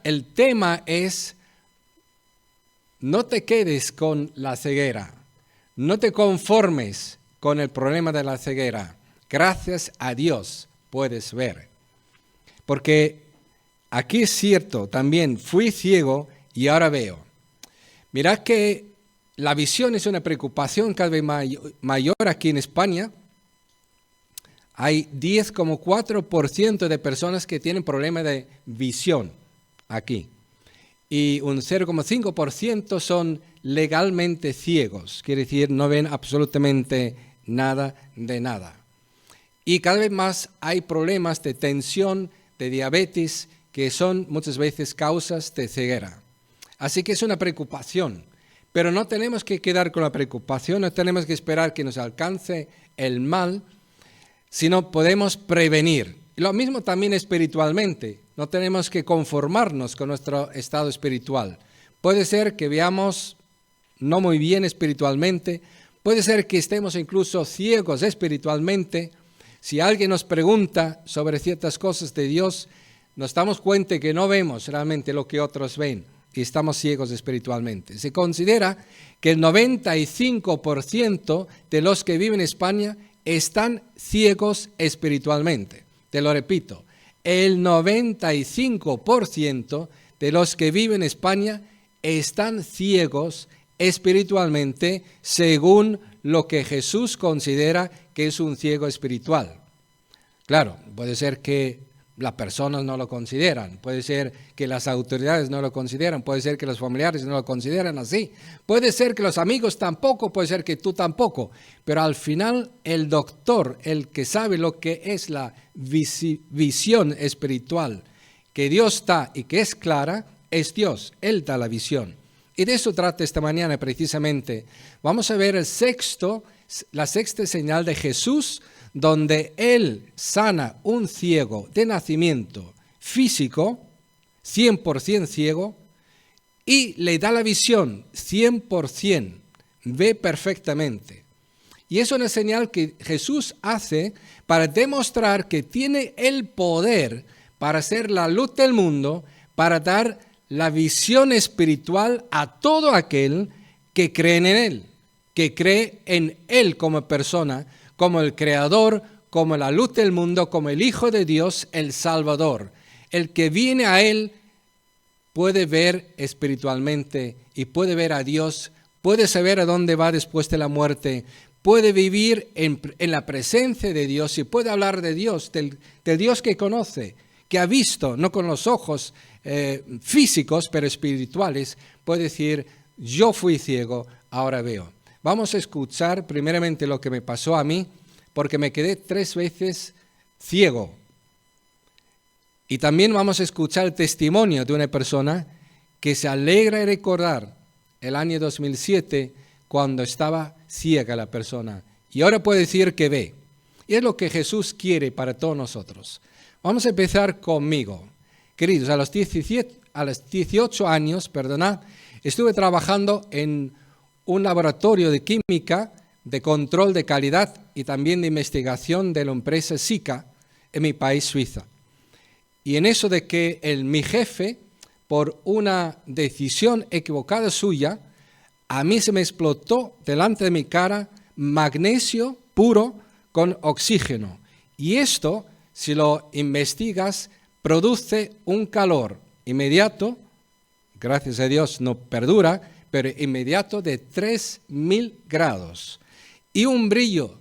el tema es: no te quedes con la ceguera, no te conformes con el problema de la ceguera. Gracias a Dios puedes ver. Porque aquí es cierto, también fui ciego y ahora veo. Mirad que la visión es una preocupación cada vez mayor aquí en España. Hay 10,4% de personas que tienen problema de visión aquí. Y un 0,5% son legalmente ciegos. Quiere decir, no ven absolutamente nada de nada. Y cada vez más hay problemas de tensión, de diabetes, que son muchas veces causas de ceguera. Así que es una preocupación. Pero no tenemos que quedar con la preocupación, no tenemos que esperar que nos alcance el mal, sino podemos prevenir. Lo mismo también espiritualmente. No tenemos que conformarnos con nuestro estado espiritual. Puede ser que veamos no muy bien espiritualmente, puede ser que estemos incluso ciegos espiritualmente. Si alguien nos pregunta sobre ciertas cosas de Dios, nos damos cuenta que no vemos realmente lo que otros ven y estamos ciegos espiritualmente. Se considera que el 95% de los que viven en España están ciegos espiritualmente. Te lo repito, el 95% de los que viven en España están ciegos espiritualmente según lo que Jesús considera que es un ciego espiritual. Claro, puede ser que las personas no lo consideran, puede ser que las autoridades no lo consideran, puede ser que los familiares no lo consideran así, puede ser que los amigos tampoco, puede ser que tú tampoco, pero al final el doctor, el que sabe lo que es la visión espiritual, que Dios da y que es clara, es Dios, Él da la visión. Y de eso trata esta mañana precisamente. Vamos a ver la sexta señal de Jesús, donde Él sana un ciego de nacimiento físico, 100% ciego, y le da la visión 100%, ve perfectamente. Y es una señal que Jesús hace para demostrar que tiene el poder para ser la luz del mundo, para dar la visión espiritual a todo aquel que cree en Él, que cree en Él como persona, como el Creador, como la luz del mundo, como el Hijo de Dios, el Salvador. El que viene a Él puede ver espiritualmente y puede ver a Dios, puede saber a dónde va después de la muerte, puede vivir en la presencia de Dios y puede hablar de Dios, del Dios que conoce, que ha visto, no con los ojos físicos, pero espirituales, puede decir: yo fui ciego, ahora veo. Vamos a escuchar primeramente lo que me pasó a mí, porque me quedé 3 veces ciego. Y también vamos a escuchar el testimonio de una persona que se alegra de recordar el año 2007, cuando estaba ciega la persona, y ahora puede decir que ve. Y es lo que Jesús quiere para todos nosotros. Vamos a empezar conmigo. Queridos, a los 18 años, estuve trabajando en un laboratorio de química, de control de calidad y también de investigación de la empresa Sika en mi país, Suiza. Y en eso de que mi jefe, por una decisión equivocada suya, a mí se me explotó delante de mi cara magnesio puro con oxígeno. Y esto, si lo investigas, produce un calor inmediato, gracias a Dios no perdura, pero inmediato de 3000 grados. Y un brillo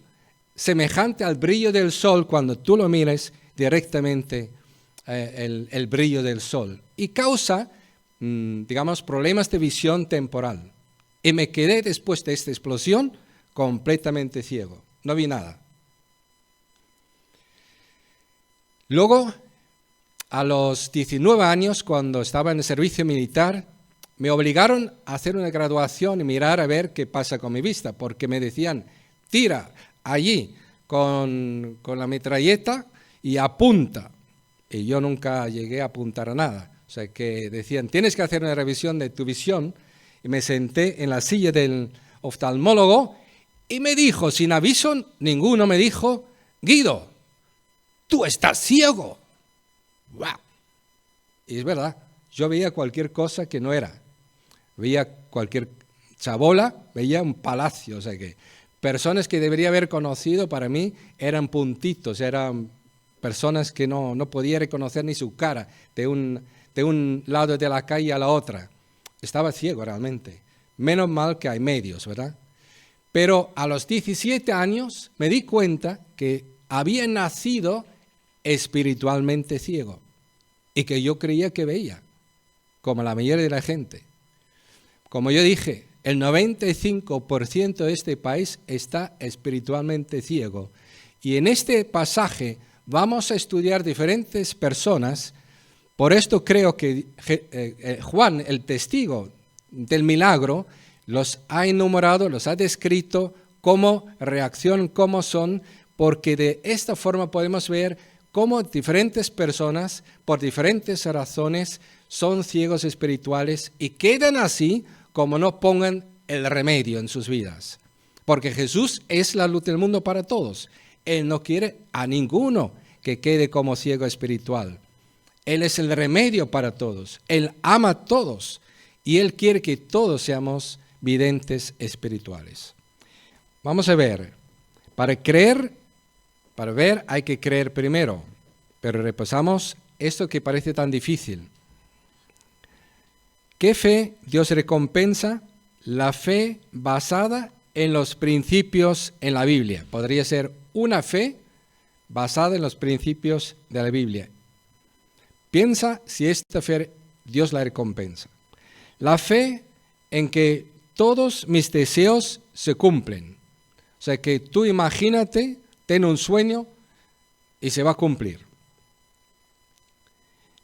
semejante al brillo del sol cuando tú lo mires directamente, el brillo del sol. Y causa, problemas de visión temporal. Y me quedé después de esta explosión completamente ciego. No vi nada. Luego, a los 19 años, cuando estaba en el servicio militar, me obligaron a hacer una graduación y mirar a ver qué pasa con mi vista, porque me decían: tira allí con la metralleta y apunta. Y yo nunca llegué a apuntar a nada. O sea que decían: tienes que hacer una revisión de tu visión. Y me senté en la silla del oftalmólogo y me dijo, sin aviso ninguno, me dijo: Guido, tú estás ciego. ¡Wow! Y es verdad, yo veía cualquier cosa que no era. Veía cualquier chabola, veía un palacio, o sea que personas que debería haber conocido para mí eran puntitos, eran personas que no podía reconocer ni su cara de un lado de la calle a la otra. Estaba ciego realmente. Menos mal que hay medios, ¿verdad? Pero a los 17 años me di cuenta que había nacido espiritualmente ciego y que yo creía que veía, como la mayoría de la gente. Como yo dije, el 95% de este país está espiritualmente ciego. Y en este pasaje vamos a estudiar diferentes personas. Por esto creo que Juan, el testigo del milagro, los ha enumerado, los ha descrito como reacción, cómo son, porque de esta forma podemos ver cómo diferentes personas, por diferentes razones, son ciegos espirituales y quedan así como no pongan el remedio en sus vidas. Porque Jesús es la luz del mundo para todos. Él no quiere a ninguno que quede como ciego espiritual. Él es el remedio para todos. Él ama a todos y Él quiere que todos seamos videntes espirituales. Vamos a ver. Para ver hay que creer primero. Pero repasamos esto que parece tan difícil. ¿Qué fe Dios recompensa? La fe basada en los principios en la Biblia. Podría ser una fe basada en los principios de la Biblia. Piensa si esta fe Dios la recompensa. La fe en que todos mis deseos se cumplen. O sea que tú imagínate, ten un sueño y se va a cumplir.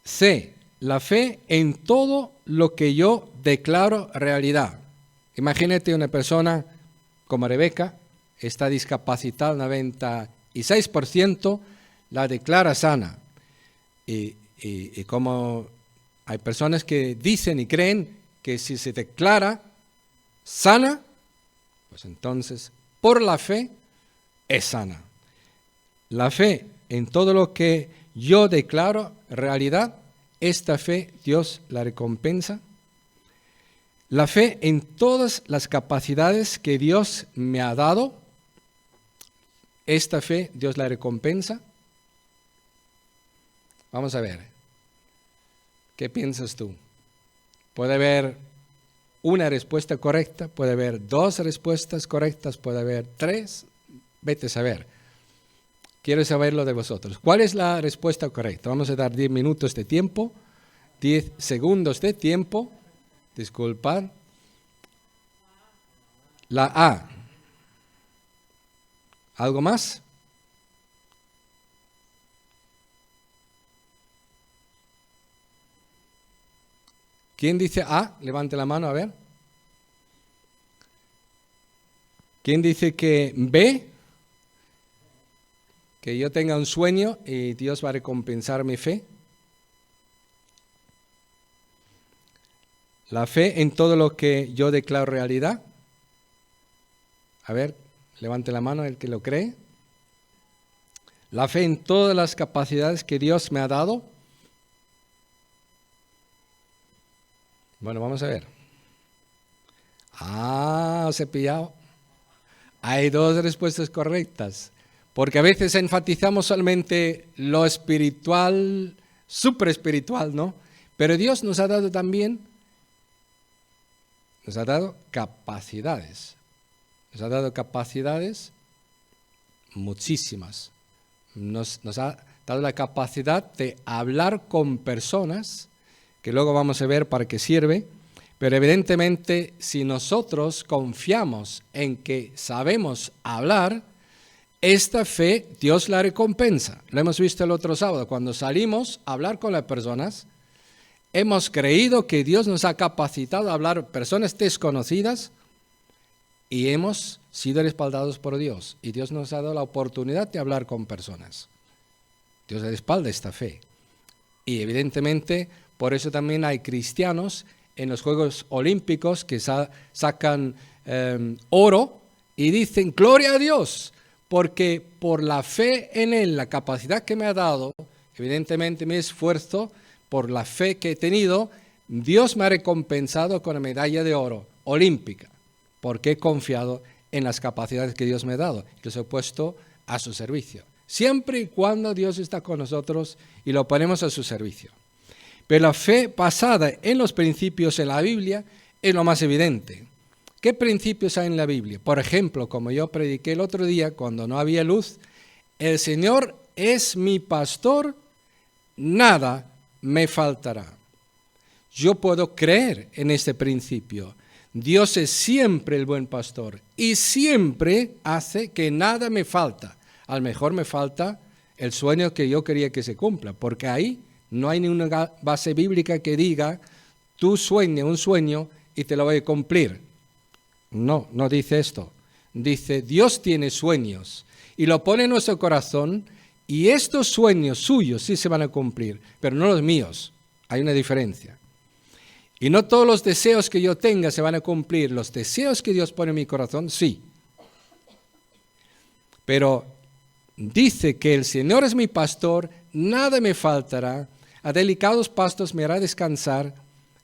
C. La fe en todo lo que yo declaro realidad. Imagínate una persona como Rebeca, está discapacitada al 96%, la declara sana. Y como hay personas que dicen y creen que si se declara sana, pues entonces por la fe es sana. La fe en todo lo que yo declaro realidad, esta fe Dios la recompensa. La fe en todas las capacidades que Dios me ha dado, esta fe Dios la recompensa. Vamos a ver, ¿qué piensas tú? Puede haber una respuesta correcta, puede haber dos respuestas correctas, puede haber tres, vete a saber. Quiero saberlo de vosotros. ¿Cuál es la respuesta correcta? Vamos a dar 10 minutos de tiempo, 10 segundos de tiempo. Disculpad. La A. ¿Algo más? ¿Quién dice A? Levante la mano, a ver. ¿Quién dice que B? Que yo tenga un sueño y Dios va a recompensar mi fe. La fe en todo lo que yo declaro realidad. A ver, levante la mano el que lo cree. La fe en todas las capacidades que Dios me ha dado. Bueno, vamos a ver. Os he pillado. Hay dos respuestas correctas. Porque a veces enfatizamos solamente lo espiritual, súper espiritual, ¿no? Pero Dios nos ha dado también, nos ha dado capacidades. Nos ha dado capacidades muchísimas. Nos ha dado la capacidad de hablar con personas, que luego vamos a ver para qué sirve, pero evidentemente si nosotros confiamos en que sabemos hablar, esta fe Dios la recompensa. Lo hemos visto el otro sábado, cuando salimos a hablar con las personas, hemos creído que Dios nos ha capacitado a hablar con personas desconocidas y hemos sido respaldados por Dios. Y Dios nos ha dado la oportunidad de hablar con personas. Dios respalda esta fe. Y evidentemente, por eso también hay cristianos en los Juegos Olímpicos que sacan oro y dicen, gloria a Dios, porque por la fe en Él, la capacidad que me ha dado, evidentemente mi esfuerzo, por la fe que he tenido, Dios me ha recompensado con la medalla de oro olímpica, porque he confiado en las capacidades que Dios me ha dado, que los he puesto a su servicio. Siempre y cuando Dios está con nosotros y lo ponemos a su servicio. Pero la fe basada en los principios en la Biblia es lo más evidente. ¿Qué principios hay en la Biblia? Por ejemplo, como yo prediqué el otro día, cuando no había luz, el Señor es mi pastor, nada me faltará. Yo puedo creer en este principio. Dios es siempre el buen pastor y siempre hace que nada me falta. A lo mejor me falta el sueño que yo quería que se cumpla, porque ahí no hay ninguna base bíblica que diga, tú sueña un sueño y te lo voy a cumplir. No, no dice esto. Dice, Dios tiene sueños y lo pone en nuestro corazón y estos sueños suyos sí se van a cumplir, pero no los míos. Hay una diferencia. Y no todos los deseos que yo tenga se van a cumplir. Los deseos que Dios pone en mi corazón, sí. Pero dice que el Señor es mi pastor, nada me faltará, a delicados pastos me hará descansar,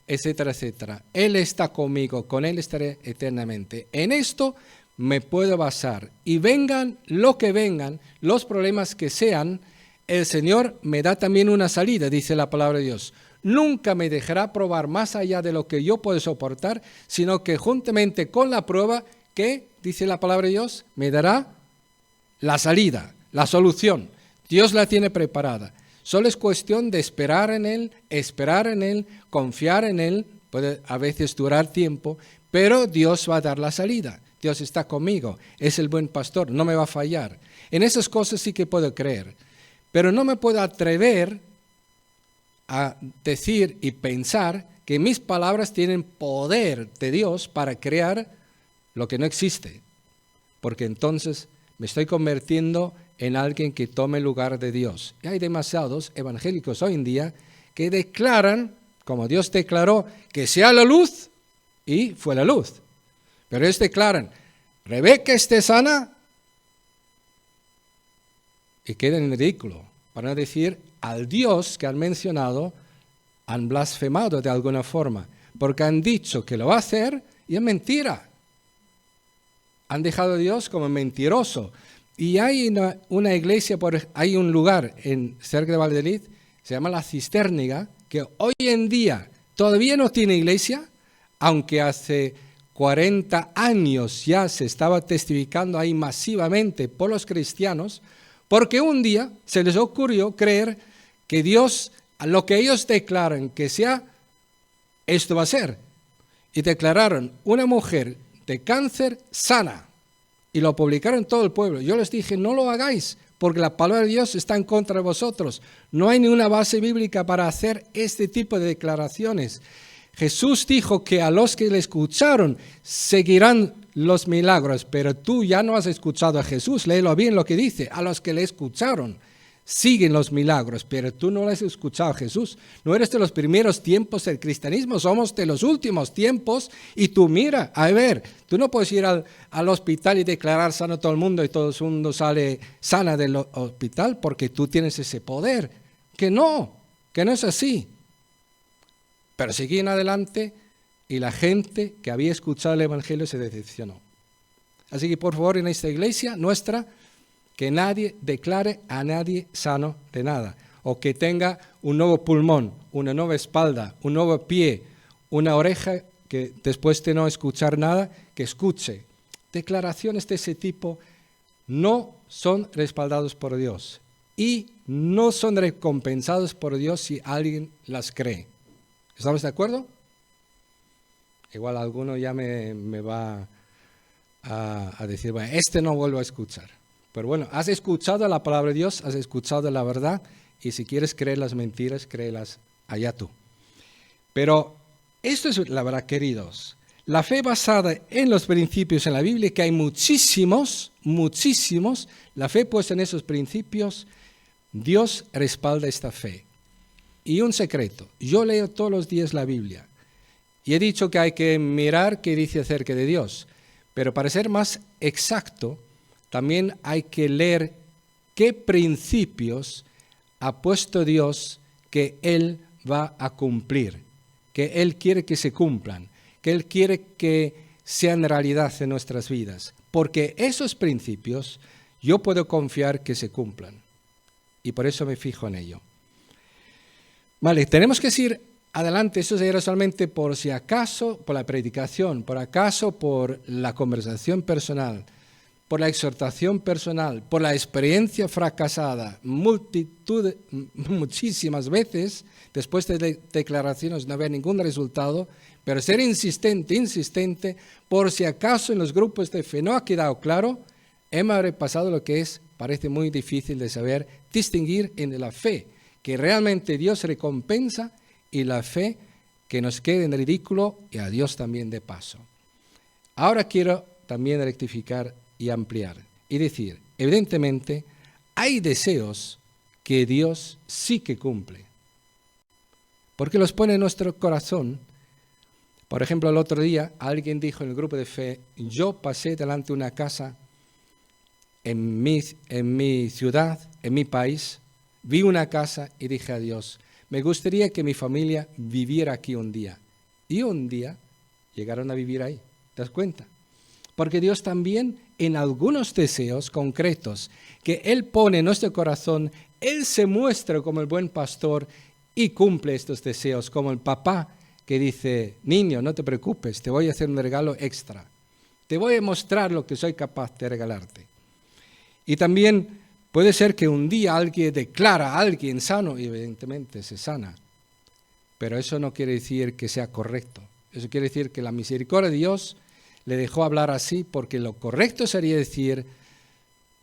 etcétera, etcétera. Él está conmigo, con Él estaré eternamente. En esto me puedo basar. Y vengan lo que vengan, los problemas que sean, el Señor me da también una salida, dice la palabra de Dios. Nunca me dejará probar más allá de lo que yo puedo soportar, sino que juntamente con la prueba, que dice la palabra de Dios, me dará la salida, la solución. Dios la tiene preparada. Solo es cuestión de esperar en Él, confiar en Él. Puede a veces durar tiempo, pero Dios va a dar la salida. Dios está conmigo, es el buen pastor, no me va a fallar. En esas cosas sí que puedo creer, pero no me puedo atrever a decir y pensar que mis palabras tienen poder de Dios para crear lo que no existe, porque entonces me estoy convirtiendo en alguien que tome el lugar de Dios. Y hay demasiados evangélicos hoy en día que declaran, como Dios declaró, que sea la luz, y fue la luz. Pero ellos declaran, Rebeca esté sana, y quedan en ridículo, para no decir al Dios que han mencionado, han blasfemado de alguna forma, porque han dicho que lo va a hacer y es mentira. Han dejado a Dios como mentiroso. Y hay una iglesia, hay un lugar cerca de Valladolid, se llama La Cisterniga, que hoy en día todavía no tiene iglesia, aunque hace 40 años ya se estaba testificando ahí masivamente por los cristianos, porque un día se les ocurrió creer que Dios, lo que ellos declaran que sea, esto va a ser. Y declararon una mujer de cáncer sana. Y lo publicaron en todo el pueblo. Yo les dije, no lo hagáis, porque la palabra de Dios está en contra de vosotros. No hay ninguna base bíblica para hacer este tipo de declaraciones. Jesús dijo que a los que le escucharon seguirán los milagros, pero tú ya no has escuchado a Jesús, léelo bien lo que dice, a los que le escucharon siguen los milagros, pero tú no le has escuchado a Jesús. No eres de los primeros tiempos del cristianismo, somos de los últimos tiempos y tú mira, a ver, tú no puedes ir al hospital y declarar sano a todo el mundo y todo el mundo sale sana del hospital porque tú tienes ese poder. Que no es así. Pero seguían adelante y la gente que había escuchado el Evangelio se decepcionó. Así que por favor en esta iglesia nuestra, que nadie declare a nadie sano de nada, o que tenga un nuevo pulmón, una nueva espalda, un nuevo pie, una oreja que después de no escuchar nada, que escuche. Declaraciones de ese tipo no son respaldados por Dios y no son recompensados por Dios si alguien las cree. ¿Estamos de acuerdo? Igual alguno ya me va a decir, bueno, no vuelvo a escuchar. Pero bueno, has escuchado la palabra de Dios, has escuchado la verdad, y si quieres creer las mentiras, créelas allá tú. Pero esto es la verdad, queridos. La fe basada en los principios en la Biblia, que hay muchísimos, la fe puesta en esos principios, Dios respalda esta fe. Y un secreto, yo leo todos los días la Biblia, y he dicho que hay que mirar qué dice acerca de Dios, pero para ser más exacto, también hay que leer qué principios ha puesto Dios que Él va a cumplir, que Él quiere que se cumplan, que Él quiere que sean realidad en nuestras vidas. Porque esos principios yo puedo confiar que se cumplan. Y por eso me fijo en ello. Vale, tenemos que ir adelante. Eso era solamente por si acaso, por la predicación, por acaso, por la conversación personal, por la exhortación personal, por la experiencia fracasada, muchísimas veces, después de declaraciones no haber ningún resultado, pero ser insistente, por si acaso en los grupos de fe no ha quedado claro, hemos repasado lo que parece muy difícil de saber distinguir entre la fe que realmente Dios recompensa y la fe que nos queda en ridículo y a Dios también de paso. Ahora quiero también rectificar y ampliar y decir, evidentemente, hay deseos que Dios sí que cumple, porque los pone en nuestro corazón. Por ejemplo, el otro día alguien dijo en el grupo de fe, yo pasé delante de una casa en mi ciudad, en mi país, vi una casa y dije a Dios, me gustaría que mi familia viviera aquí un día. Y un día llegaron a vivir ahí, ¿te das cuenta? Porque Dios también en algunos deseos concretos que Él pone en nuestro corazón, Él se muestra como el buen pastor y cumple estos deseos, como el papá que dice, niño, no te preocupes, te voy a hacer un regalo extra. Te voy a mostrar lo que soy capaz de regalarte. Y también puede ser que un día alguien declara a alguien sano y evidentemente se sana. Pero eso no quiere decir que sea correcto. Eso quiere decir que la misericordia de Dios le dejó hablar así porque lo correcto sería decir,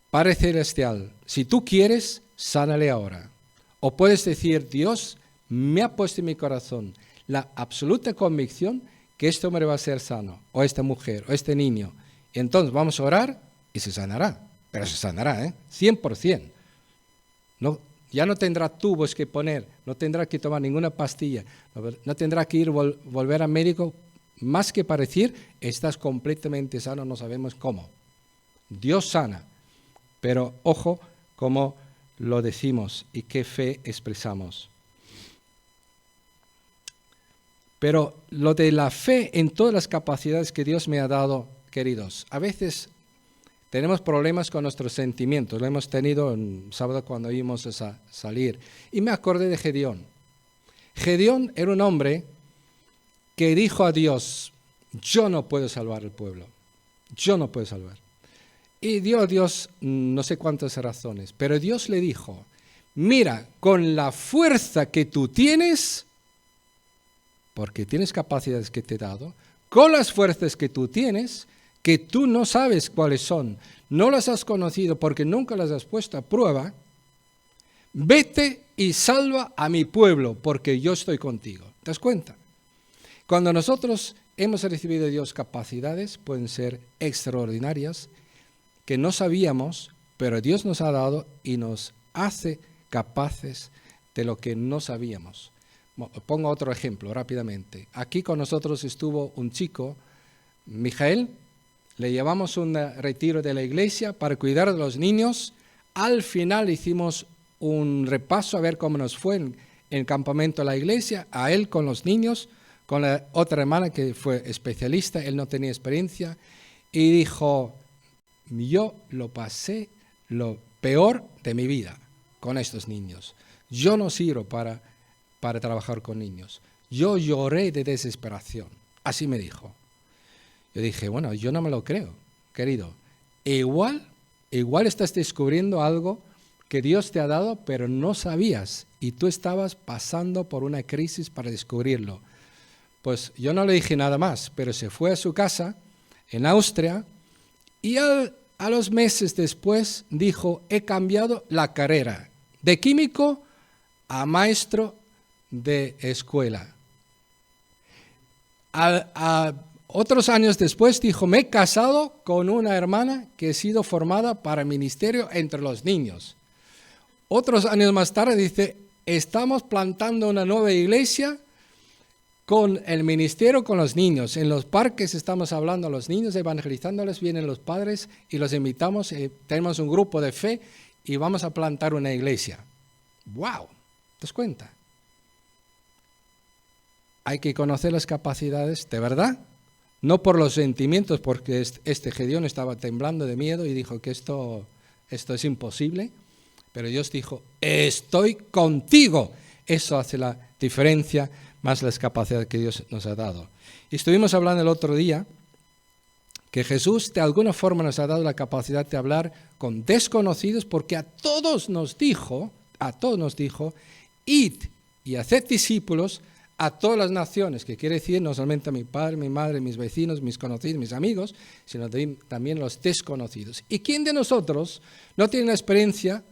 Padre Celestial, si tú quieres, sánale ahora. O puedes decir, Dios me ha puesto en mi corazón la absoluta convicción que este hombre va a ser sano, o esta mujer, o este niño. Y entonces vamos a orar y se sanará. Pero se sanará, 100%. No, ya no tendrá tubos que poner, no tendrá que tomar ninguna pastilla, no tendrá que volver al médico, más que para decir, estás completamente sano, no sabemos cómo. Dios sana, pero ojo cómo lo decimos y qué fe expresamos. Pero lo de la fe en todas las capacidades que Dios me ha dado, queridos, a veces tenemos problemas con nuestros sentimientos. Lo hemos tenido el sábado cuando íbamos a salir. Y me acordé de Gedeón. Gedeón era un hombre que dijo a Dios, yo no puedo salvar al pueblo. Yo no puedo salvar. Y dio a Dios no sé cuántas razones. Pero Dios le dijo, mira, con la fuerza que tú tienes, porque tienes capacidades que te he dado, con las fuerzas que tú tienes, que tú no sabes cuáles son, no las has conocido porque nunca las has puesto a prueba, vete y salva a mi pueblo porque yo estoy contigo. ¿Te das cuenta? Cuando nosotros hemos recibido de Dios capacidades, pueden ser extraordinarias, que no sabíamos, pero Dios nos ha dado y nos hace capaces de lo que no sabíamos. Pongo otro ejemplo rápidamente. Aquí con nosotros estuvo un chico, Mijael. Le llevamos un retiro de la iglesia para cuidar de los niños. Al final hicimos un repaso a ver cómo nos fue en el campamento de la iglesia, a él con los niños, con la otra hermana que fue especialista, él no tenía experiencia, y dijo, yo lo pasé lo peor de mi vida con estos niños. Yo no sirvo para trabajar con niños. Yo lloré de desesperación. Así me dijo. Yo dije, bueno, yo no me lo creo, querido. Igual estás descubriendo algo que Dios te ha dado, pero no sabías. Y tú estabas pasando por una crisis para descubrirlo. Pues yo no le dije nada más, pero se fue a su casa en Austria y a los meses después dijo, he cambiado la carrera de químico a maestro de escuela. Otros años después dijo, me he casado con una hermana que he sido formada para ministerio entre los niños. Otros años más tarde dice, estamos plantando una nueva iglesia con el ministerio con los niños. En los parques estamos hablando a los niños, evangelizándoles, vienen los padres y los invitamos, tenemos un grupo de fe y vamos a plantar una iglesia. ¡Wow! ¿Te das cuenta? hay que conocer las capacidades de verdad, no por los sentimientos, porque este Gedeón estaba temblando de miedo y dijo que esto es imposible, pero Dios dijo, estoy contigo. Eso hace la diferencia, más las capacidades que Dios nos ha dado. Y estuvimos hablando el otro día que Jesús de alguna forma nos ha dado la capacidad de hablar con desconocidos, porque a todos nos dijo, id y haced discípulos a todas las naciones, que quiere decir no solamente a mi padre, mi madre, mis vecinos, mis conocidos, mis amigos, sino también a los desconocidos. ¿Y quién de nosotros no tiene la experiencia,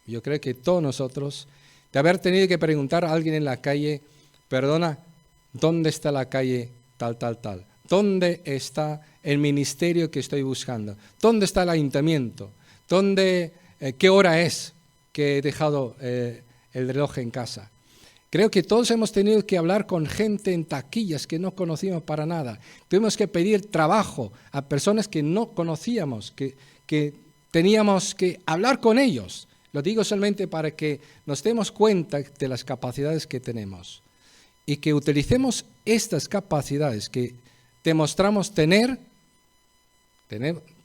yo creo que todos nosotros, de haber tenido que preguntar a alguien en la calle, perdona, ¿dónde está la calle tal, tal, tal? ¿Dónde está el ministerio que estoy buscando? ¿Dónde está el ayuntamiento? ¿Qué hora es que he dejado el reloj en casa? Creo que todos hemos tenido que hablar con gente en taquillas que no conocíamos para nada. Tuvimos que pedir trabajo a personas que no conocíamos, que teníamos que hablar con ellos. Lo digo solamente para que nos demos cuenta de las capacidades que tenemos y que utilicemos estas capacidades que demostramos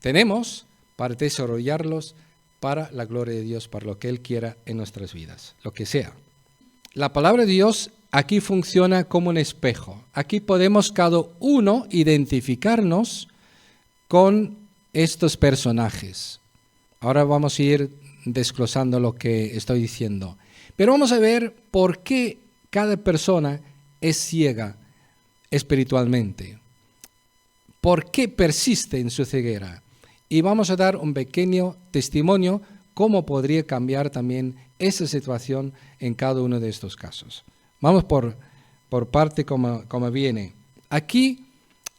tenemos para desarrollarlos para la gloria de Dios, para lo que Él quiera en nuestras vidas, lo que sea. La palabra de Dios aquí funciona como un espejo. Aquí podemos cada uno identificarnos con estos personajes. Ahora vamos a ir desglosando lo que estoy diciendo. Pero vamos a ver por qué cada persona es ciega espiritualmente. ¿Por qué persiste en su ceguera? Y vamos a dar un pequeño testimonio cómo podría cambiar también esa situación en cada uno de estos casos. Vamos por parte como viene. Aquí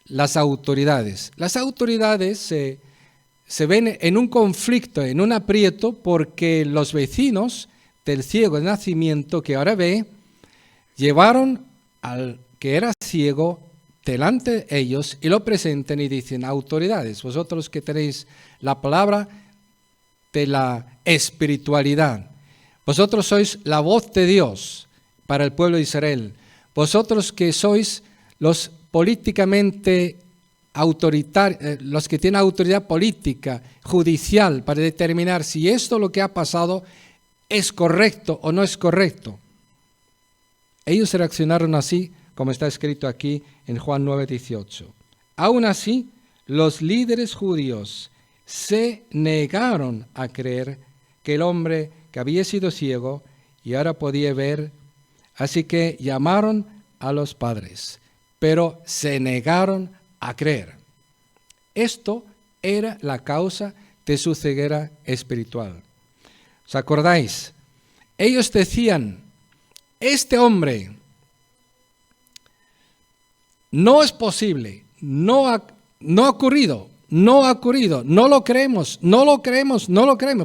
las autoridades. Las autoridades se ven en un conflicto, en un aprieto, porque los vecinos del ciego de nacimiento que ahora ve, llevaron al que era ciego delante de ellos y lo presentan y dicen, autoridades, vosotros que tenéis la palabra de la espiritualidad, vosotros sois la voz de Dios para el pueblo de Israel, vosotros que sois los políticamente autoritarios, los que tienen autoridad política, judicial, para determinar si esto lo que ha pasado es correcto o no es correcto. Ellos reaccionaron así, como está escrito aquí en Juan 9:18. Aún así, los líderes judíos se negaron a creer que el hombre que había sido ciego y ahora podía ver, así que llamaron a los padres, pero se negaron a creer. Esto era la causa de su ceguera espiritual. ¿Os acordáis? Ellos decían, este hombre no es posible, no ha ocurrido, no lo creemos,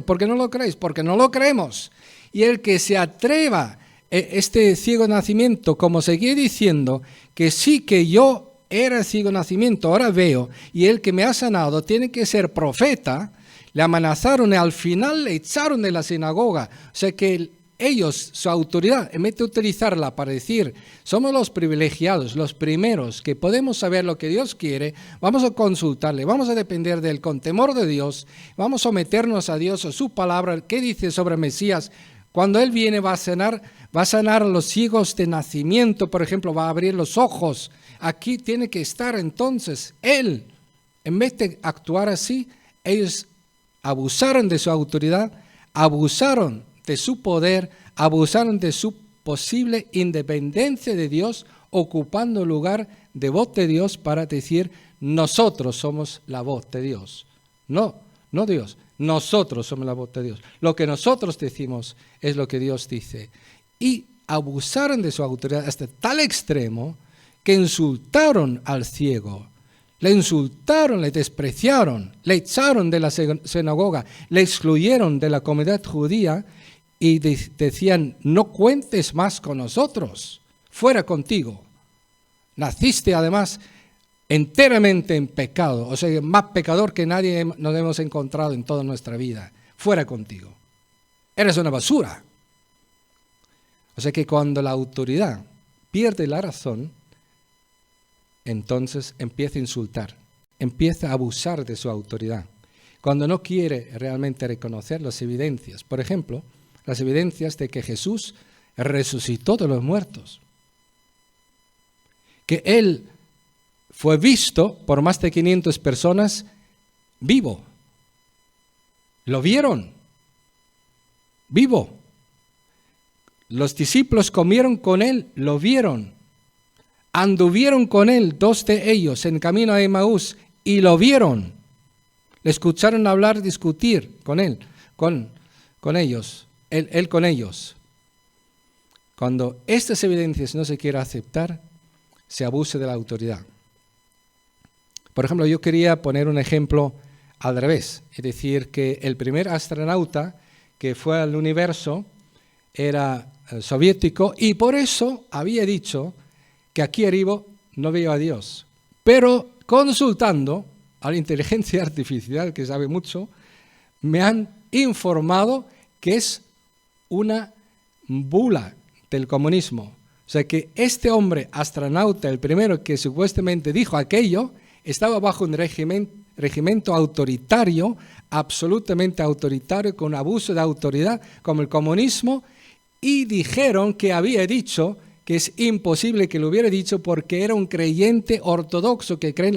¿por qué no lo creéis? Porque no lo creemos. Y el que se atreva, este ciego de nacimiento, como seguía diciendo, que sí que yo era ciego de nacimiento, ahora veo, y el que me ha sanado tiene que ser profeta, le amenazaron y al final le echaron de la sinagoga. O sea que ellos, su autoridad, en vez de utilizarla para decir, somos los privilegiados, los primeros que podemos saber lo que Dios quiere, vamos a consultarle, vamos a depender de él con temor de Dios, vamos a someternos a Dios, a su palabra, qué dice sobre Mesías. Cuando Él viene va a sanar a los ciegos de nacimiento, por ejemplo, va a abrir los ojos. Aquí tiene que estar entonces Él. En vez de actuar así, ellos abusaron de su autoridad, abusaron de su poder, abusaron de su posible independencia de Dios, ocupando el lugar de voz de Dios para decir, nosotros somos la voz de Dios. No Dios, nosotros somos la voz de Dios. Lo que nosotros decimos es lo que Dios dice. Y abusaron de su autoridad hasta tal extremo que insultaron al ciego. Le insultaron, le despreciaron, le echaron de la sinagoga, le excluyeron de la comunidad judía y decían, no cuentes más con nosotros, fuera contigo. Naciste además enteramente en pecado, o sea, más pecador que nadie nos hemos encontrado en toda nuestra vida, fuera contigo. Eres una basura. O sea que cuando la autoridad pierde la razón, entonces empieza a insultar, empieza a abusar de su autoridad, cuando no quiere realmente reconocer las evidencias. Por ejemplo, las evidencias de que Jesús resucitó de los muertos, que Él fue visto por más de 500 personas vivo. Lo vieron, vivo. Los discípulos comieron con Él, lo vieron. Anduvieron con Él, 2 de ellos, en camino a Emaús, y lo vieron. Le escucharon hablar, discutir con Él, con ellos, él con ellos. Cuando estas evidencias no se quieren aceptar, se abuse de la autoridad. Por ejemplo, yo quería poner un ejemplo al revés, es decir, que el primer astronauta que fue al universo era soviético y por eso había dicho que aquí arriba no veo a Dios. Pero consultando a la inteligencia artificial, que sabe mucho, me han informado que es una bula del comunismo. O sea que este hombre astronauta, el primero que supuestamente dijo aquello, estaba bajo un regimiento autoritario, absolutamente autoritario, con abuso de autoridad, como el comunismo, y dijeron que había dicho que es imposible que lo hubiera dicho porque era un creyente ortodoxo que cree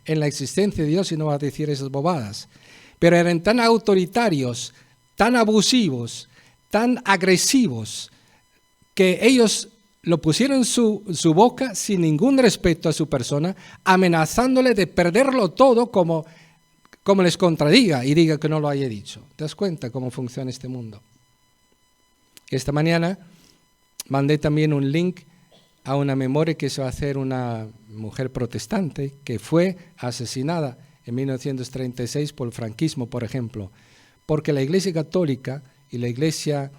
en la existencia de Dios y no va a decir esas bobadas. Pero eran tan autoritarios, tan abusivos, tan agresivos, que ellos lo pusieron en su boca sin ningún respeto a su persona, amenazándole de perderlo todo como les contradiga y diga que no lo haya dicho. ¿Te das cuenta cómo funciona este mundo? Esta mañana mandé también un link a una memoria que se va a hacer una mujer protestante que fue asesinada en 1936 por el franquismo, por ejemplo, porque la Iglesia Católica y la Iglesia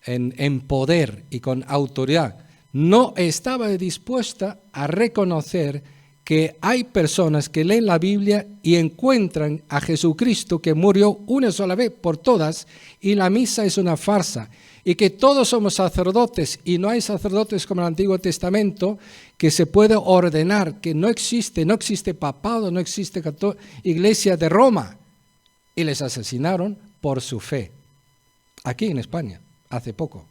en poder y con autoridad no estaba dispuesta a reconocer que hay personas que leen la Biblia y encuentran a Jesucristo que murió una sola vez por todas y la misa es una farsa y que todos somos sacerdotes y no hay sacerdotes como el Antiguo Testamento que se puede ordenar, que no existe papado, no existe Iglesia de Roma y les asesinaron por su fe, aquí en España, hace poco.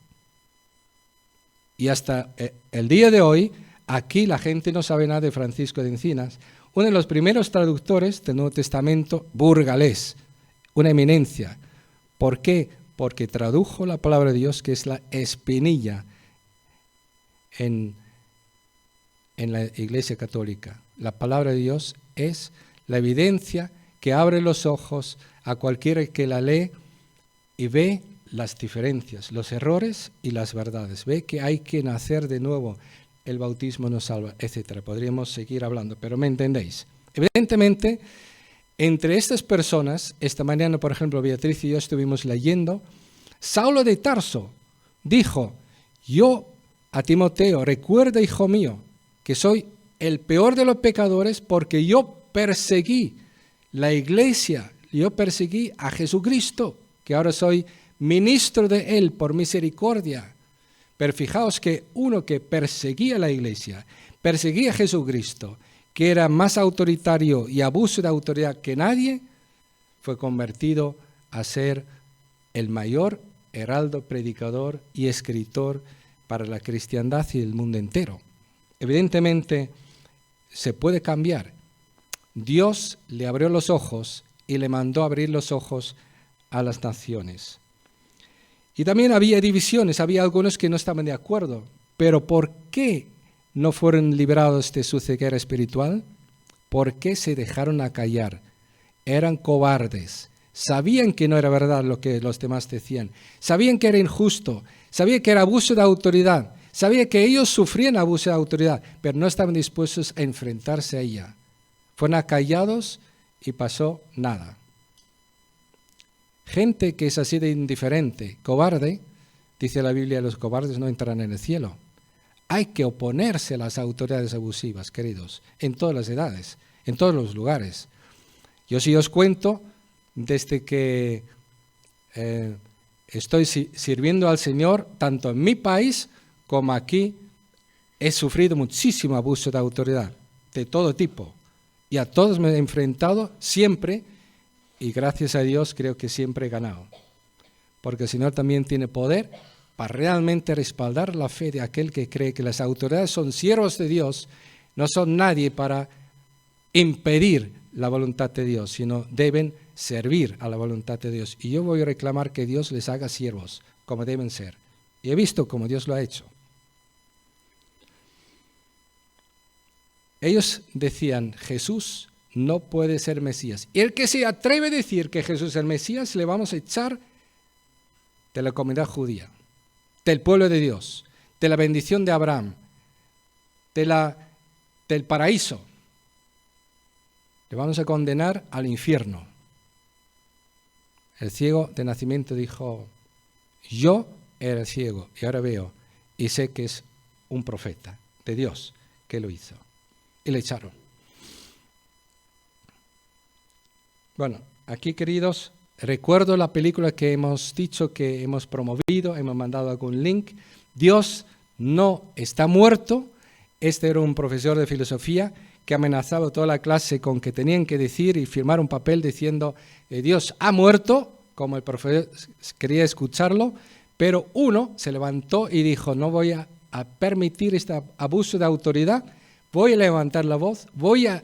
Y hasta el día de hoy, aquí la gente no sabe nada de Francisco de Encinas, uno de los primeros traductores del Nuevo Testamento burgalés, una eminencia. ¿Por qué? Porque tradujo la palabra de Dios, que es la espinilla en la Iglesia Católica. La palabra de Dios es la evidencia que abre los ojos a cualquiera que la lee y ve las diferencias, los errores y las verdades. Ve que hay que nacer de nuevo, el bautismo nos salva, etc. Podríamos seguir hablando, pero me entendéis. Evidentemente, entre estas personas, esta mañana, por ejemplo, Beatriz y yo estuvimos leyendo, Saulo de Tarso dijo, yo a Timoteo, recuerda, hijo mío, que soy el peor de los pecadores porque yo perseguí la iglesia, yo perseguí a Jesucristo, que ahora soy ministro de Él por misericordia. Pero fijaos que uno que perseguía la iglesia, perseguía a Jesucristo, que era más autoritario y abuso de autoridad que nadie, fue convertido a ser el mayor heraldo, predicador y escritor para la cristiandad y el mundo entero. Evidentemente, se puede cambiar. Dios le abrió los ojos y le mandó abrir los ojos a las naciones. Y también había divisiones, había algunos que no estaban de acuerdo. Pero ¿por qué no fueron liberados de su ceguera espiritual? ¿Por qué se dejaron acallar? Eran cobardes. Sabían que no era verdad lo que los demás decían. Sabían que era injusto. Sabían que era abuso de autoridad. Sabían que ellos sufrían abuso de autoridad, pero no estaban dispuestos a enfrentarse a ella. Fueron acallados y pasó nada. Gente que es así de indiferente, cobarde, dice la Biblia, los cobardes no entrarán en el cielo. Hay que oponerse a las autoridades abusivas, queridos, en todas las edades, en todos los lugares. Yo sí os cuento, desde que estoy sirviendo al Señor, tanto en mi país como aquí he sufrido muchísimo abuso de autoridad, de todo tipo. Y a todos me he enfrentado siempre, y gracias a Dios creo que siempre he ganado. Porque el Señor también tiene poder para realmente respaldar la fe de aquel que cree que las autoridades son siervos de Dios, no son nadie para impedir la voluntad de Dios, sino deben servir a la voluntad de Dios. Y yo voy a reclamar que Dios les haga siervos, como deben ser. Y he visto cómo Dios lo ha hecho. Ellos decían, Jesús no puede ser Mesías. Y el que se atreve a decir que Jesús es el Mesías, le vamos a echar de la comunidad judía, del pueblo de Dios, de la bendición de Abraham, del paraíso. Le vamos a condenar al infierno. El ciego de nacimiento dijo, yo era ciego y ahora veo y sé que es un profeta de Dios que lo hizo. Y le echaron. Bueno, aquí, queridos, recuerdo la película que hemos dicho que hemos promovido, hemos mandado algún link. Dios no está muerto. Este era un profesor de filosofía que amenazaba a toda la clase con que tenían que decir y firmar un papel diciendo Dios ha muerto, como el profesor quería escucharlo, pero uno se levantó y dijo, no voy a permitir este abuso de autoridad, voy a levantar la voz, voy a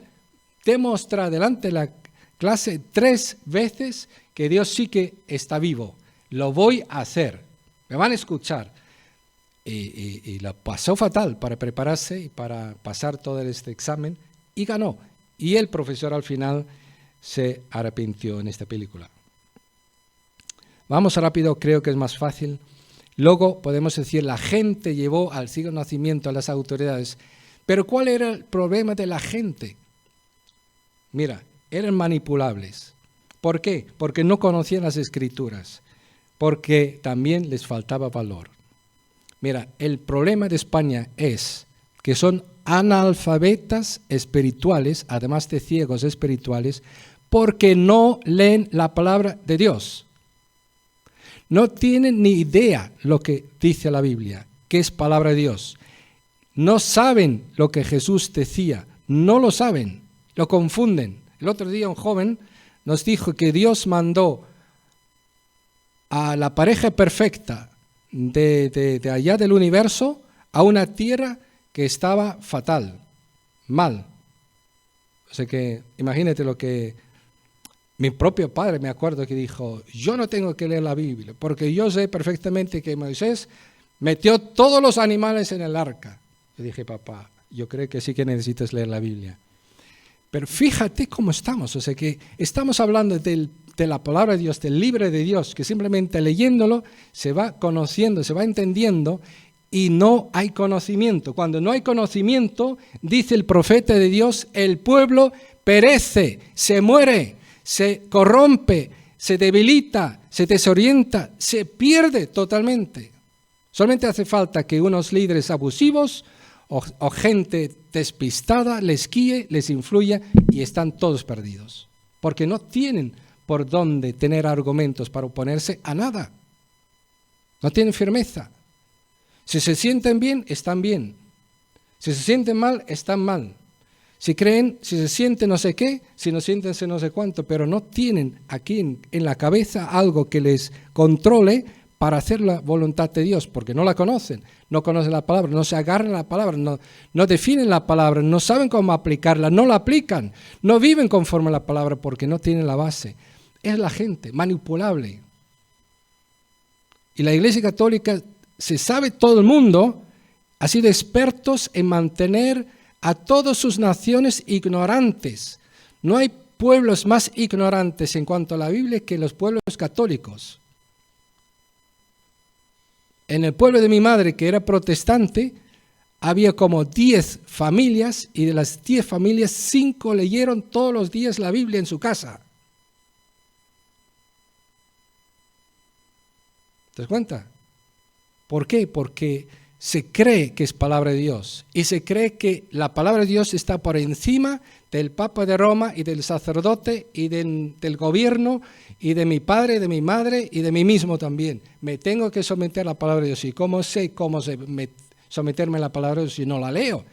demostrar delante de la clase 3 veces que Dios sí que está vivo. Lo voy a hacer. Me van a escuchar. Y lo pasó fatal para prepararse y para pasar todo este examen y ganó. Y el profesor al final se arrepintió en esta película. Vamos rápido, creo que es más fácil. Luego podemos decir, la gente llevó al ciego nacimiento a las autoridades. Pero ¿cuál era el problema de la gente? Mira, eran manipulables. ¿Por qué? Porque no conocían las Escrituras, porque también les faltaba valor. Mira, el problema de España es que son analfabetas espirituales, además de ciegos espirituales, porque no leen la palabra de Dios. No tienen ni idea lo que dice la Biblia, que es palabra de Dios. No saben lo que Jesús decía, no lo saben, lo confunden. El otro día un joven nos dijo que Dios mandó a la pareja perfecta de allá del universo a una tierra que estaba fatal, mal. O sea que imagínate lo que mi propio padre, me acuerdo que dijo, yo no tengo que leer la Biblia, porque yo sé perfectamente que Moisés metió todos los animales en el arca. Yo dije, papá, yo creo que sí que necesitas leer la Biblia. Pero fíjate cómo estamos, o sea que estamos hablando de la palabra de Dios, del libro de Dios, que simplemente leyéndolo se va conociendo, se va entendiendo y no hay conocimiento. Cuando no hay conocimiento, dice el profeta de Dios, el pueblo perece, se muere, se corrompe, se debilita, se desorienta, se pierde totalmente. Solamente hace falta que unos líderes abusivos o gente despistada les guíe, les influya y están todos perdidos. Porque no tienen por dónde tener argumentos para oponerse a nada. No tienen firmeza. Si se sienten bien, están bien. Si se sienten mal, están mal. Si creen, si se sienten no sé qué, si no sienten no sé cuánto, pero no tienen aquí en la cabeza algo que les controle para hacer la voluntad de Dios, porque no la conocen, no conocen la palabra, no se agarran a la palabra, no definen la palabra, no saben cómo aplicarla, no la aplican, no viven conforme a la palabra porque no tienen la base. Es la gente manipulable. Y la Iglesia Católica, se sabe todo el mundo, ha sido expertos en mantener a todas sus naciones ignorantes. No hay pueblos más ignorantes en cuanto a la Biblia que los pueblos católicos. En el pueblo de mi madre, que era protestante, había como 10 familias y de las 10 familias, 5 leyeron todos los días la Biblia en su casa. ¿Te das cuenta? ¿Por qué? Porque se cree que es palabra de Dios y se cree que la palabra de Dios está por encima del Papa de Roma y del sacerdote y del gobierno y de mi padre, de mi madre y de mí mismo también. Me tengo que someter a la palabra de Dios. ¿Y cómo sé cómo someterme a la palabra de Dios si no la leo.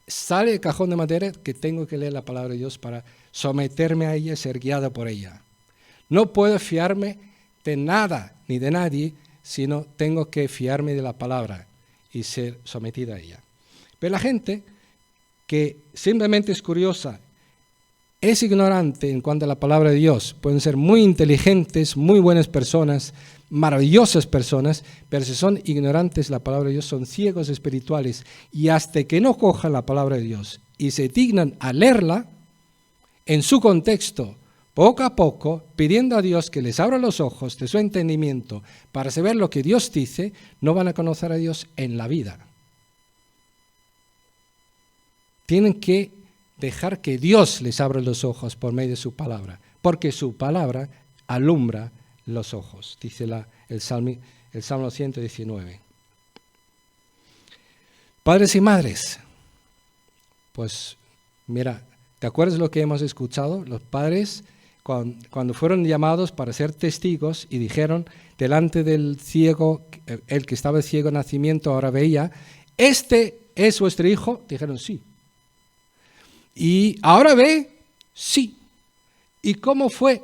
Sale el cajón de madera que tengo que leer la palabra de Dios para someterme a ella y ser guiado por ella. No puedo fiarme de nada ni de nadie, sino tengo que fiarme de la palabra y ser sometido a ella. Pero la gente que simplemente es curiosa, es ignorante en cuanto a la palabra de Dios, pueden ser muy inteligentes, muy buenas personas, maravillosas personas, pero si son ignorantes de la palabra de Dios, son ciegos espirituales, y hasta que no cojan la palabra de Dios y se dignan a leerla en su contexto, poco a poco, pidiendo a Dios que les abra los ojos de su entendimiento para saber lo que Dios dice, no van a conocer a Dios en la vida. Tienen que dejar que Dios les abra los ojos por medio de su palabra, porque su palabra alumbra los ojos, dice el Salmo 119. Padres y madres, pues mira, ¿te acuerdas lo que hemos escuchado? Los padres, cuando fueron llamados para ser testigos y dijeron delante del ciego, el que estaba ciego de nacimiento ahora veía, ¿este es vuestro hijo? Dijeron sí. ¿Y ahora ve? Sí. ¿Y cómo fue?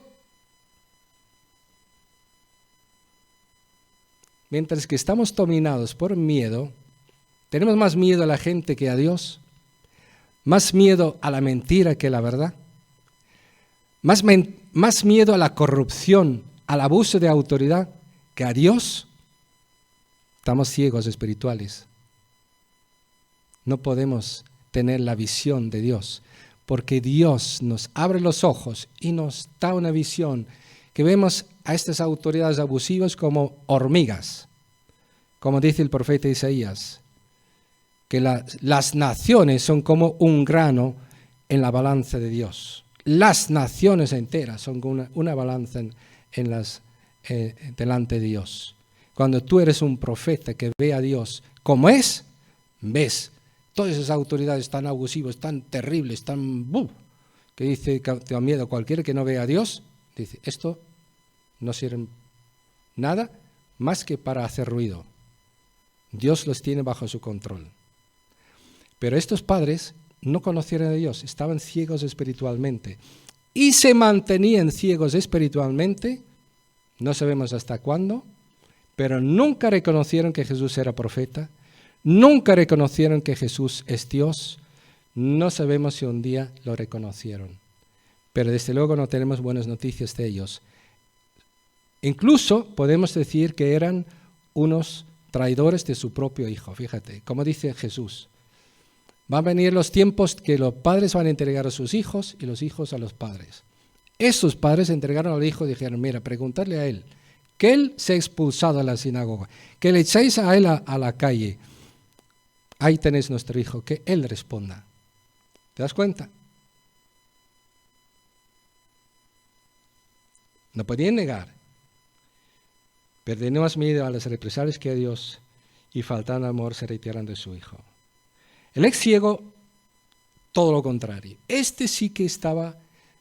Mientras que estamos dominados por miedo, tenemos más miedo a la gente que a Dios, más miedo a la mentira que a la verdad, más miedo a la corrupción, al abuso de autoridad que a Dios. Estamos ciegos espirituales. No podemos tener la visión de Dios, porque Dios nos abre los ojos y nos da una visión que vemos a estas autoridades abusivas como hormigas, como dice el profeta Isaías, que las naciones son como un grano en la balanza de Dios. Las naciones enteras son como una balanza delante de Dios. Cuando tú eres un profeta que ve a Dios como es, ves todas esas autoridades tan abusivas, tan terribles, que dice que te da miedo. Cualquiera que no vea a Dios, dice, esto no sirve nada más que para hacer ruido. Dios los tiene bajo su control. Pero estos padres no conocieron a Dios, estaban ciegos espiritualmente y se mantenían ciegos espiritualmente, no sabemos hasta cuándo, pero nunca reconocieron que Jesús era profeta, nunca reconocieron que Jesús es Dios, no sabemos si un día lo reconocieron, pero desde luego no tenemos buenas noticias de ellos. Incluso podemos decir que eran unos traidores de su propio hijo, fíjate, como dice Jesús. Van a venir los tiempos que los padres van a entregar a sus hijos y los hijos a los padres. Esos padres entregaron al hijo y dijeron, mira, preguntarle a él, que él se ha expulsado a la sinagoga, que le echéis a él a la calle. Ahí tenéis nuestro hijo, que él responda. ¿Te das cuenta? No podían negar. Pero tenían más miedo a las represalias que a Dios y faltando amor se retiran de su hijo. El ex ciego, todo lo contrario. Este sí que estaba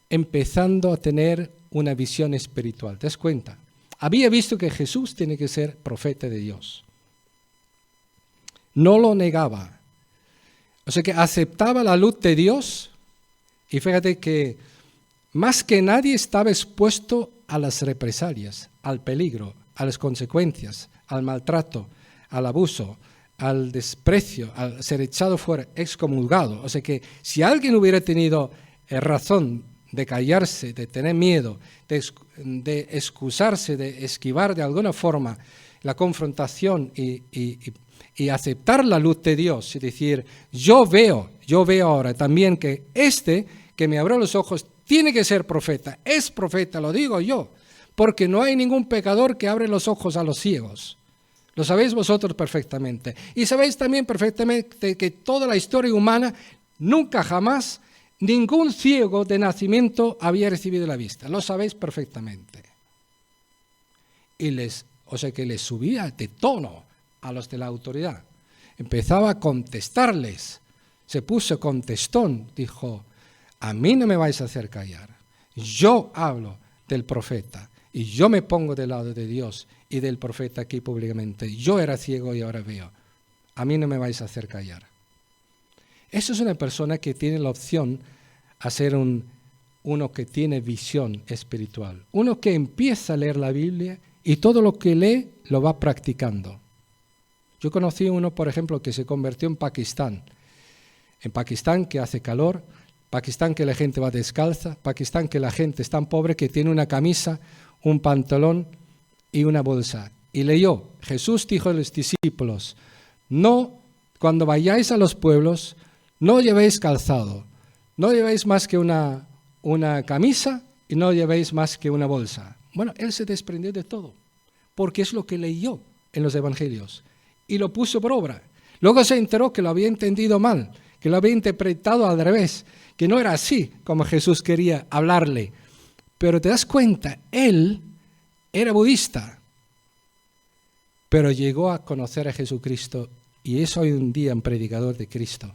empezando a tener una visión espiritual. ¿Te das cuenta? Había visto que Jesús tiene que ser profeta de Dios. No lo negaba. O sea que aceptaba la luz de Dios y fíjate que más que nadie estaba expuesto a las represalias, al peligro, a las consecuencias, al maltrato, al abuso, al desprecio, al ser echado fuera, excomulgado. O sea que si alguien hubiera tenido razón de callarse, de tener miedo, de excusarse, de esquivar de alguna forma la confrontación y aceptar la luz de Dios y decir, yo veo ahora también que que me abrió los ojos tiene que ser profeta, es profeta, lo digo yo, porque no hay ningún pecador que abre los ojos a los ciegos. Lo sabéis vosotros perfectamente. Y sabéis también perfectamente que toda la historia humana, nunca jamás, ningún ciego de nacimiento había recibido la vista. Lo sabéis perfectamente. O sea que les subía de tono a los de la autoridad. Empezaba a contestarles. Se puso contestón. Dijo, a mí no me vais a hacer callar. Yo hablo del profeta. Y yo me pongo del lado de Dios y del profeta aquí públicamente. Yo era ciego y ahora veo. a mí no me vais a hacer callar. Eso es una persona que tiene la opción a ser uno que tiene visión espiritual. Uno que empieza a leer la Biblia y todo lo que lee lo va practicando. Yo conocí uno, por ejemplo, que se convirtió en Pakistán. En Pakistán, que hace calor, Pakistán, que la gente va descalza, Pakistán, que la gente es tan pobre que tiene una camisa, un pantalón y una bolsa. Y leyó, Jesús dijo a los discípulos, no, cuando vayáis a los pueblos, no llevéis calzado, no llevéis más que una camisa y no llevéis más que una bolsa. Bueno, él se desprendió de todo, porque es lo que leyó en los evangelios y lo puso por obra. Luego se enteró que lo había entendido mal, que lo había interpretado al revés, que no era así como Jesús quería hablarle. Pero te das cuenta, él era budista, pero llegó a conocer a Jesucristo y es hoy un día un predicador de Cristo,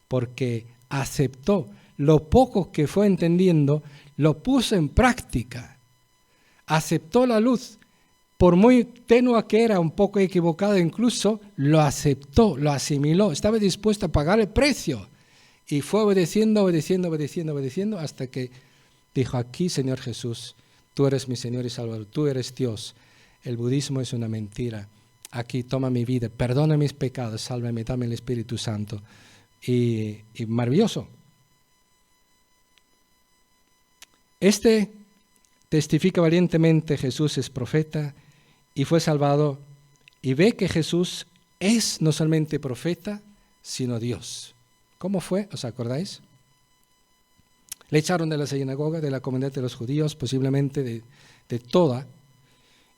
porque aceptó lo poco que fue entendiendo, lo puso en práctica, aceptó la luz, por muy tenue que era, un poco equivocado incluso, lo aceptó, lo asimiló, estaba dispuesto a pagar el precio y fue obedeciendo, hasta que dijo, aquí Señor Jesús, tú eres mi Señor y Salvador, tú eres Dios, el budismo es una mentira, aquí toma mi vida, perdona mis pecados, sálvame, dame el Espíritu Santo. Y maravilloso. Este testifica valientemente, Jesús es profeta y fue salvado, y ve que Jesús es no solamente profeta, sino Dios. ¿Cómo fue? ¿Os acordáis? Le echaron de la sinagoga, de la comunidad de los judíos, posiblemente de toda,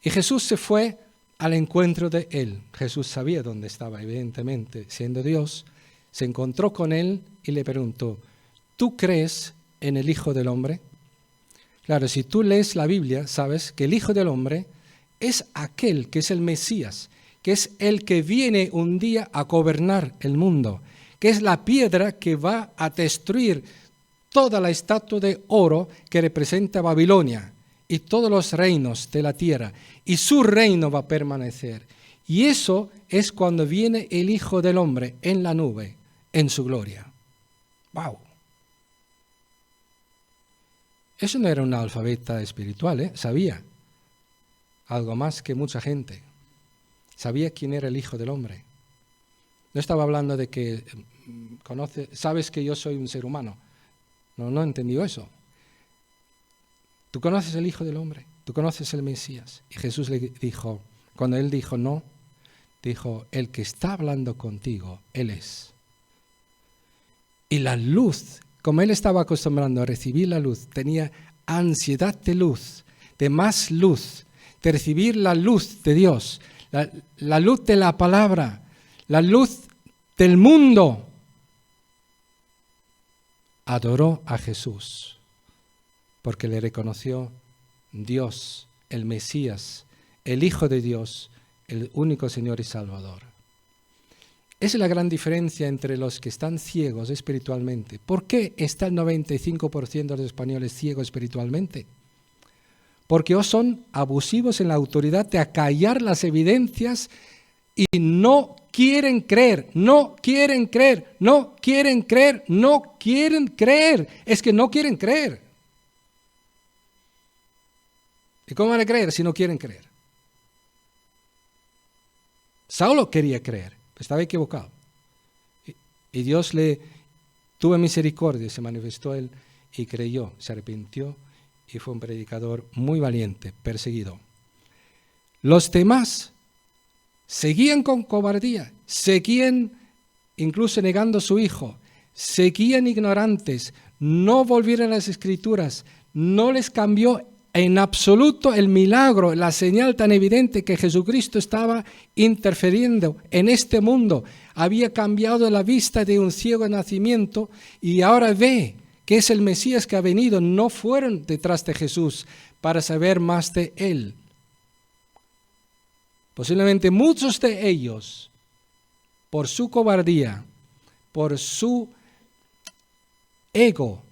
y Jesús se fue al encuentro de él. Jesús sabía dónde estaba, evidentemente, siendo Dios. Se encontró con él y le preguntó, ¿tú crees en el Hijo del Hombre? Claro, si tú lees la Biblia, sabes que el Hijo del Hombre es aquel que es el Mesías, que es el que viene un día a gobernar el mundo, que es la piedra que va a destruir toda la estatua de oro que representa Babilonia y todos los reinos de la tierra, y su reino va a permanecer. Y eso es cuando viene el Hijo del Hombre en la nube, en su gloria. ¡Wow! Eso no era un analfabeta espiritual, sabía algo más que mucha gente. Sabía quién era el Hijo del Hombre. No estaba hablando de que sabes que yo soy un ser humano. No entendió eso. Tú conoces el Hijo del Hombre, tú conoces el Mesías. Y Jesús le dijo, cuando él dijo no, dijo, el que está hablando contigo, él es. Y la luz, como él estaba acostumbrado a recibir la luz, tenía ansiedad de luz, de más luz, de recibir la luz de Dios, la luz de la palabra, la luz del mundo. Adoró a Jesús porque le reconoció Dios, el Mesías, el Hijo de Dios, el único Señor y Salvador. Esa es la gran diferencia entre los que están ciegos espiritualmente. ¿Por qué está el 95% de los españoles ciegos espiritualmente? Porque o son abusivos en la autoridad de acallar las evidencias y no quieren creer, no quieren creer, no quieren creer, no quieren creer. Es que no quieren creer. ¿Y cómo van a creer si no quieren creer? Saulo quería creer, estaba equivocado. Y Dios le tuvo misericordia, se manifestó él y creyó, se arrepintió y fue un predicador muy valiente, perseguido. Los demás seguían con cobardía, seguían incluso negando a su hijo, seguían ignorantes, no volvieron a las Escrituras, no les cambió en absoluto el milagro, la señal tan evidente que Jesucristo estaba interfiriendo en este mundo. Había cambiado la vista de un ciego de nacimiento y ahora ve que es el Mesías que ha venido. No fueron detrás de Jesús para saber más de él. Posiblemente muchos de ellos, por su cobardía, por su ego,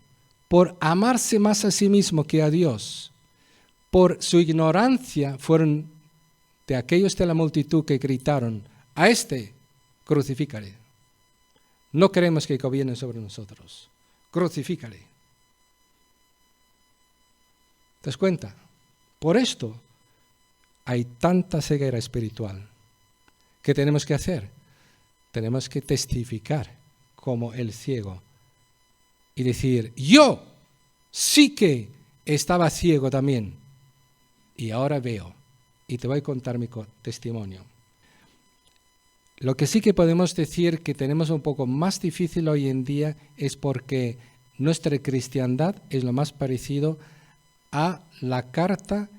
por amarse más a sí mismo que a Dios, por su ignorancia, fueron de aquellos de la multitud que gritaron, a este crucifícale. No queremos que gobierne sobre nosotros. Crucifícale. ¿Te das cuenta? Por esto hay tanta ceguera espiritual. ¿Qué tenemos que hacer? Tenemos que testificar como el ciego y decir, yo sí que estaba ciego también y ahora veo. Y te voy a contar mi testimonio. Lo que sí que podemos decir que tenemos un poco más difícil hoy en día es porque nuestra cristiandad es lo más parecido a la carta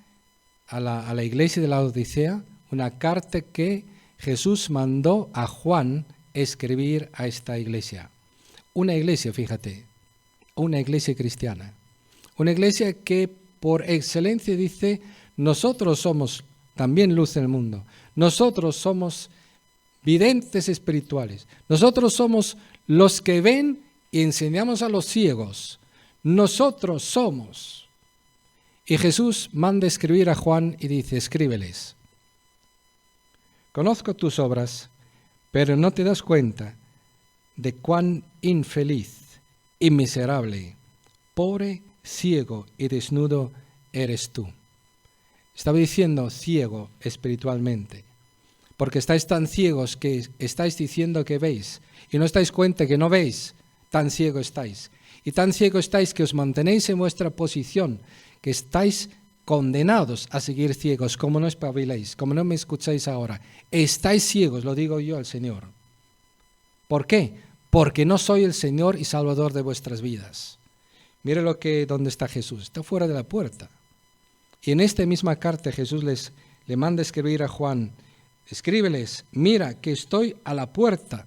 a la iglesia de la Odisea, una carta que Jesús mandó a Juan escribir a esta iglesia. Una iglesia, fíjate, una iglesia cristiana. Una iglesia que por excelencia dice, nosotros somos también luz del mundo. Nosotros somos videntes espirituales. Nosotros somos los que ven y enseñamos a los ciegos. Nosotros somos. Y Jesús manda escribir a Juan y dice, escríbeles. Conozco tus obras, pero no te das cuenta de cuán infeliz y miserable, pobre, ciego y desnudo eres tú. Estaba diciendo ciego espiritualmente, porque estáis tan ciegos que estáis diciendo que veis y no estáis cuenta que no veis, tan ciego estáis. Y tan ciego estáis que os mantenéis en vuestra posición, que estáis condenados a seguir ciegos, como no espabiláis, como no me escucháis ahora. Estáis ciegos, lo digo yo al Señor. ¿Por qué? Porque no soy el Señor y Salvador de vuestras vidas. Mire dónde está Jesús, está fuera de la puerta. Y en esta misma carta Jesús le manda escribir a Juan, escríbeles, mira que estoy a la puerta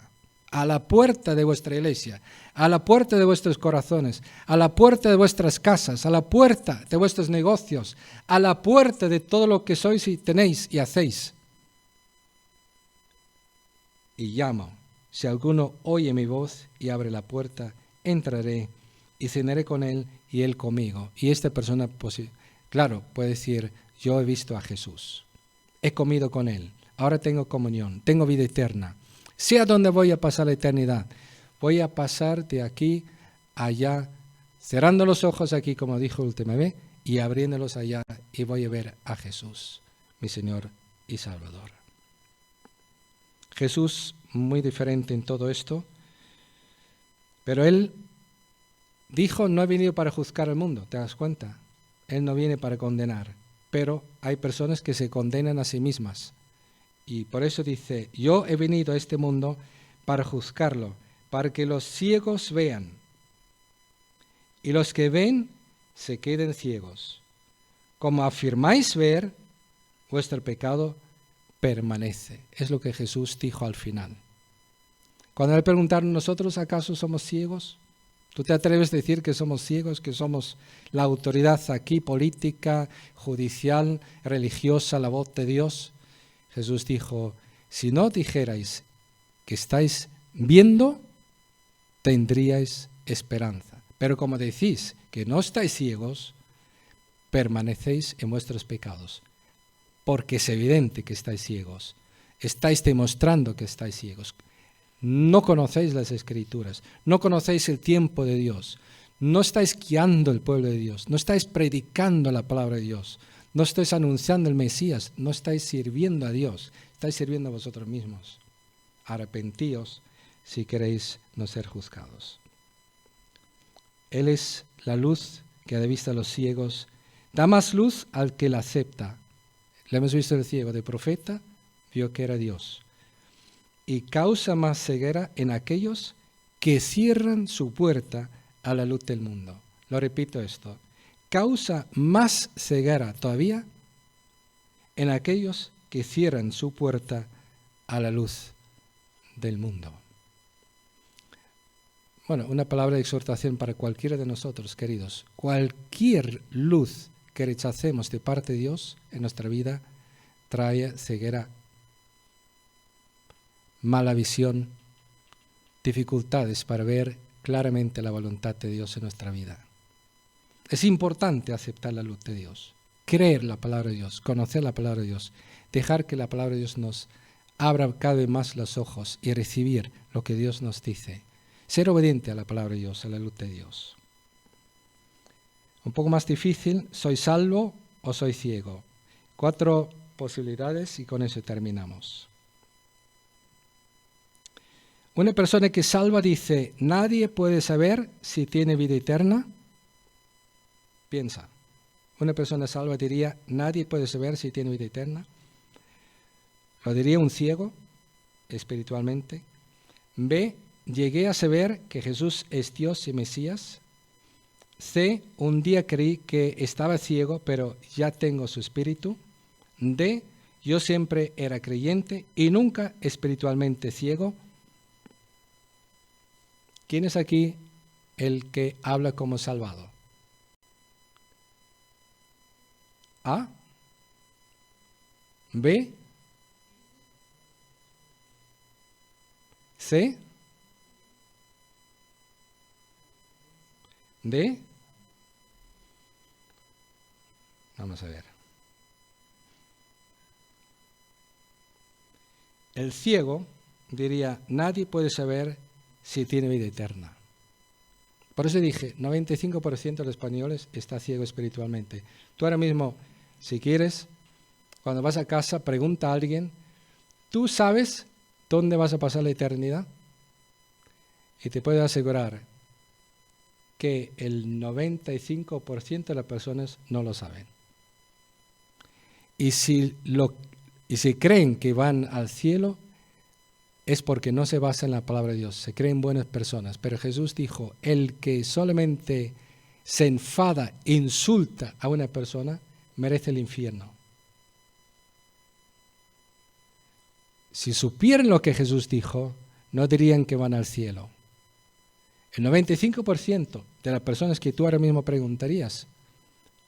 de vuestra iglesia, a la puerta de vuestros corazones, a la puerta de vuestras casas, a la puerta de vuestros negocios, a la puerta de todo lo que sois y tenéis y hacéis. Y llamo, si alguno oye mi voz y abre la puerta, entraré y cenaré con él y él conmigo. Y esta persona, claro, puede decir, yo he visto a Jesús, he comido con él, ahora tengo comunión, tengo vida eterna. Sé a dónde voy a pasar la eternidad. Voy a pasar de aquí a allá, cerrando los ojos aquí, como dijo la última vez, y abriéndolos allá, y voy a ver a Jesús, mi Señor y Salvador. Jesús, muy diferente en todo esto, pero Él dijo, no he venido para juzgar al mundo, ¿te das cuenta? Él no viene para condenar, pero hay personas que se condenan a sí mismas. Y por eso dice, yo he venido a este mundo para juzgarlo, para que los ciegos vean y los que ven se queden ciegos. Como afirmáis ver, vuestro pecado permanece. Es lo que Jesús dijo al final. Cuando le preguntaron, ¿nosotros acaso somos ciegos? ¿Tú te atreves a decir que somos ciegos, que somos la autoridad aquí, política, judicial, religiosa, la voz de Dios? Jesús dijo, si no dijerais que estáis viendo, tendríais esperanza. Pero como decís que no estáis ciegos, permanecéis en vuestros pecados. Porque es evidente que estáis ciegos. Estáis demostrando que estáis ciegos. No conocéis las Escrituras, no conocéis el tiempo de Dios, no estáis guiando el pueblo de Dios, no estáis predicando la palabra de Dios. No estáis anunciando el Mesías, no estáis sirviendo a Dios, estáis sirviendo a vosotros mismos. Arrepentíos si queréis no ser juzgados. Él es la luz que da vista a los ciegos, da más luz al que la acepta. Le hemos visto el ciego de profeta, vio que era Dios. Y causa más ceguera en aquellos que cierran su puerta a la luz del mundo. Lo repito esto. Causa más ceguera todavía en aquellos que cierran su puerta a la luz del mundo. Bueno, una palabra de exhortación para cualquiera de nosotros, queridos. Cualquier luz que rechacemos de parte de Dios en nuestra vida trae ceguera, mala visión, dificultades para ver claramente la voluntad de Dios en nuestra vida. Es importante aceptar la luz de Dios, creer la palabra de Dios, conocer la palabra de Dios, dejar que la palabra de Dios nos abra cada vez más los ojos y recibir lo que Dios nos dice. Ser obediente a la palabra de Dios, a la luz de Dios. Un poco más difícil, ¿soy salvo o soy ciego? 4 posibilidades y con eso terminamos. Una persona que es salva dice, nadie puede saber si tiene vida eterna. Piensa, una persona salva diría, nadie puede saber si tiene vida eterna. Lo diría un ciego, espiritualmente. B, llegué a saber que Jesús es Dios y Mesías. C, un día creí que estaba ciego, pero ya tengo su espíritu. D, yo siempre era creyente y nunca espiritualmente ciego. ¿Quién es aquí el que habla como salvado? A, B, C, D. Vamos a ver. El ciego diría, nadie puede saber si tiene vida eterna. Por eso dije, 95% de los españoles está ciego espiritualmente. Tú ahora mismo, si quieres, cuando vas a casa, pregunta a alguien, ¿tú sabes dónde vas a pasar la eternidad? Y te puedo asegurar que el 95% de las personas no lo saben. Y si creen que van al cielo, es porque no se basa en la palabra de Dios, se creen buenas personas. Pero Jesús dijo, el que solamente se enfada, insulta a una persona, merece el infierno. Si supieran lo que Jesús dijo, no dirían que van al cielo. El 95% de las personas que tú ahora mismo preguntarías,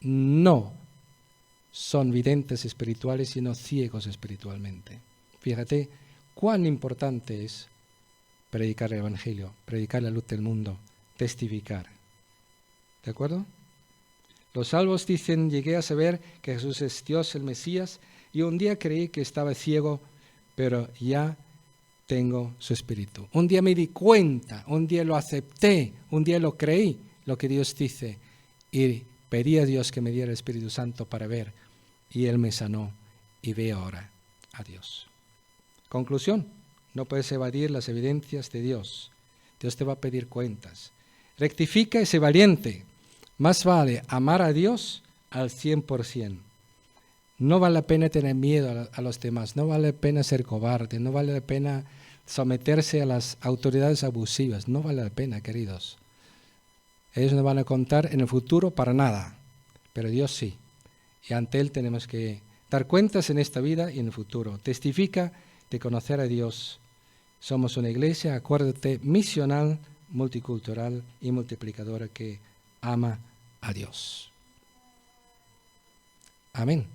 no son videntes espirituales, sino ciegos espiritualmente. Fíjate cuán importante es predicar el Evangelio, predicar la luz del mundo, testificar. ¿De acuerdo? Los salvos dicen, llegué a saber que Jesús es Dios, el Mesías, y un día creí que estaba ciego, pero ya tengo su espíritu. Un día me di cuenta, un día lo acepté, un día lo creí, lo que Dios dice, y pedí a Dios que me diera el Espíritu Santo para ver, y Él me sanó, y veo ahora a Dios. Conclusión, no puedes evadir las evidencias de Dios. Dios te va a pedir cuentas. Rectifica y sé valiente. Más vale amar a Dios al 100%. No vale la pena tener miedo a los demás, no vale la pena ser cobarde, no vale la pena someterse a las autoridades abusivas, no vale la pena, queridos. Ellos no van a contar en el futuro para nada, pero Dios sí. Y ante Él tenemos que dar cuentas en esta vida y en el futuro. Testifica de conocer a Dios. Somos una iglesia, acuérdate, misional, multicultural y multiplicadora que ama a Dios. Amén.